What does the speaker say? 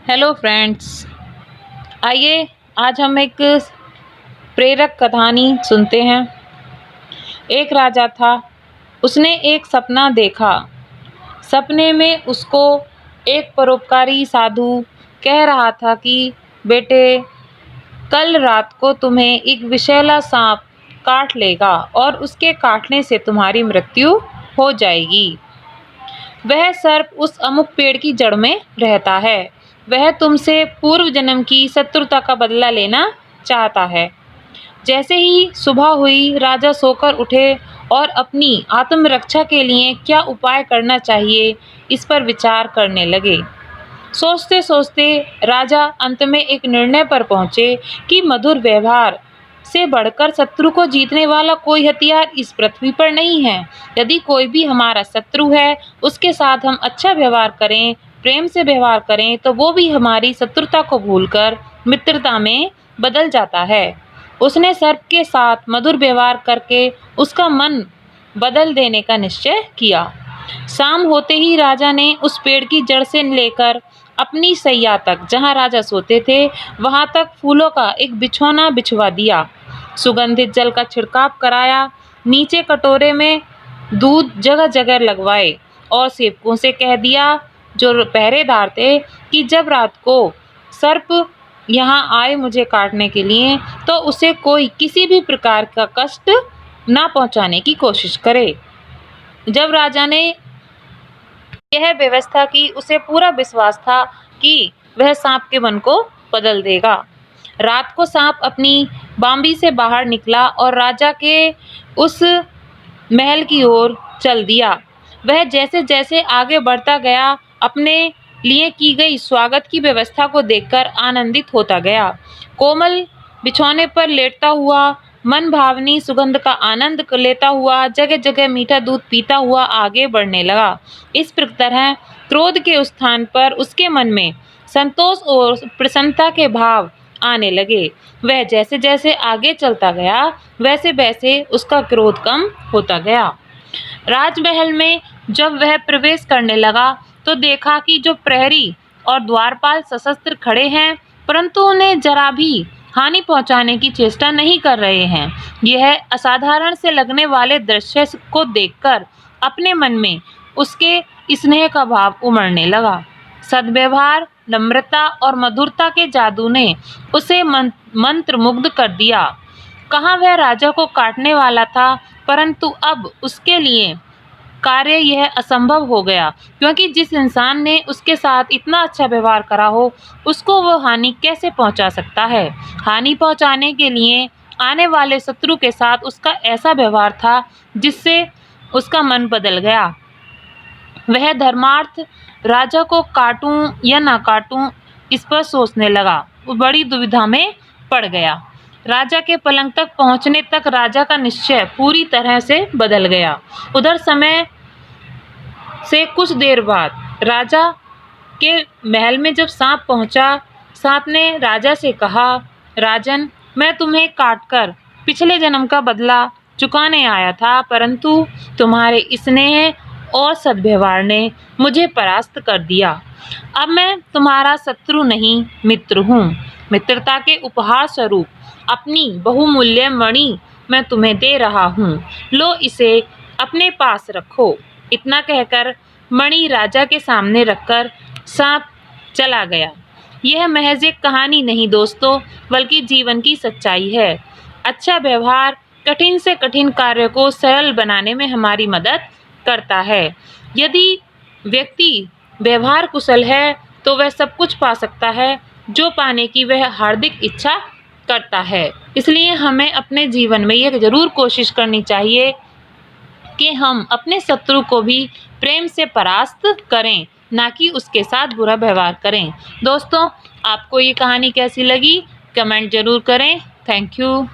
Hello friends, आइए आज हम एक प्रेरक कहानी सुनते हैं। एक राजा था, उसने एक सपना देखा। सपने में उसको एक परोपकारी साधु कह रहा था कि बेटे, कल रात को तुम्हें एक विषैला सांप काट लेगा और उसके काटने से तुम्हारी मृत्यु हो जाएगी। वह सर्प उस अमुक पेड़ की जड़ में रहता है। वह तुमसे पूर्व जन्म की शत्रुता का बदला लेना चाहता है। जैसे ही सुबह हुई, राजा सोकर उठे और अपनी आत्मरक्षा के लिए क्या उपाय करना चाहिए इस पर विचार करने लगे। सोचते सोचते राजा अंत में एक निर्णय पर पहुंचे कि मधुर व्यवहार से बढ़कर शत्रु को जीतने वाला कोई हथियार इस पृथ्वी पर नहीं है। यदि कोई भी हमारा शत्रु है, उसके साथ हम अच्छा व्यवहार करें, प्रेम से व्यवहार करें, तो वो भी हमारी शत्रुता को भूलकर मित्रता में बदल जाता है। उसने सर्प के साथ मधुर व्यवहार करके उसका मन बदल देने का निश्चय किया। शाम होते ही राजा ने उस पेड़ की जड़ से लेकर अपनी सैया तक, जहाँ राजा सोते थे, वहां तक फूलों का एक बिछौना बिछवा दिया। सुगंधित जल का छिड़काव कराया। नीचे कटोरे में दूध जगह जगह लगवाए और सेवकों से कह दिया, जो पहरेदार थे, कि जब रात को सर्प यहाँ आए मुझे काटने के लिए, तो उसे कोई किसी भी प्रकार का कष्ट ना पहुँचाने की कोशिश करे। जब राजा ने यह व्यवस्था की, उसे पूरा विश्वास था कि वह सांप के मन को बदल देगा। रात को सांप अपनी बांबी से बाहर निकला और राजा के उस महल की ओर चल दिया। वह जैसे जैसे आगे बढ़ता गया, अपने लिए की गई स्वागत की व्यवस्था को देखकर आनंदित होता गया। कोमल बिछौने पर लेटता हुआ, मन भावनी सुगंध का आनंद लेता हुआ, जगह जगह मीठा दूध पीता हुआ आगे बढ़ने लगा। इस तरह क्रोध के उस स्थान पर उसके मन में संतोष और प्रसन्नता के भाव आने लगे। वह जैसे जैसे आगे चलता गया, वैसे वैसे उसका क्रोध कम होता गया। राजमहल में जब वह प्रवेश करने लगा, तो देखा कि जो प्रहरी और द्वारपाल सशस्त्र खड़े हैं, परंतु उन्हें जरा भी हानि पहुंचाने की चेष्टा नहीं कर रहे हैं। यह असाधारण से लगने वाले दृश्य को देखकर अपने मन में उसके स्नेह का भाव उमड़ने लगा। सद्व्यवहार, नम्रता और मधुरता के जादू ने उसे मंत्रमुग्ध कर दिया। कहाँ वह राजा को काटने वाला था, परंतु अब उसके लिए कार्य यह असंभव हो गया, क्योंकि जिस इंसान ने उसके साथ इतना अच्छा व्यवहार करा हो, उसको वो हानि कैसे पहुंचा सकता है। हानि पहुंचाने के लिए आने वाले शत्रु के साथ उसका ऐसा व्यवहार था जिससे उसका मन बदल गया। वह धर्मार्थ राजा को काटूं या ना काटूं, इस पर सोचने लगा। वो बड़ी दुविधा में पड़ गया। राजा के पलंग तक पहुंचने तक राजा का निश्चय पूरी तरह से बदल गया। उधर समय से कुछ देर बाद राजा के महल में जब सांप पहुंचा, सांप ने राजा से कहा, राजन, मैं तुम्हें काटकर पिछले जन्म का बदला चुकाने आया था, परंतु तुम्हारे स्नेह और सद्व्यवहार ने मुझे परास्त कर दिया। अब मैं तुम्हारा शत्रु नहीं, मित्र हूँ। मित्रता के उपहार स्वरूप अपनी बहुमूल्य मणि मैं तुम्हें दे रहा हूँ। लो, इसे अपने पास रखो। इतना कहकर मणि राजा के सामने रखकर सांप चला गया। यह महज एक कहानी नहीं दोस्तों, बल्कि जीवन की सच्चाई है। अच्छा व्यवहार कठिन से कठिन कार्य को सरल बनाने में हमारी मदद करता है। यदि व्यक्ति व्यवहार कुशल है, तो वह सब कुछ पा सकता है जो पाने की वह हार्दिक इच्छा करता है। इसलिए हमें अपने जीवन में यह जरूर कोशिश करनी चाहिए कि हम अपने शत्रु को भी प्रेम से परास्त करें, ना कि उसके साथ बुरा व्यवहार करें। दोस्तों, आपको ये कहानी कैसी लगी, कमेंट जरूर करें। Thank you.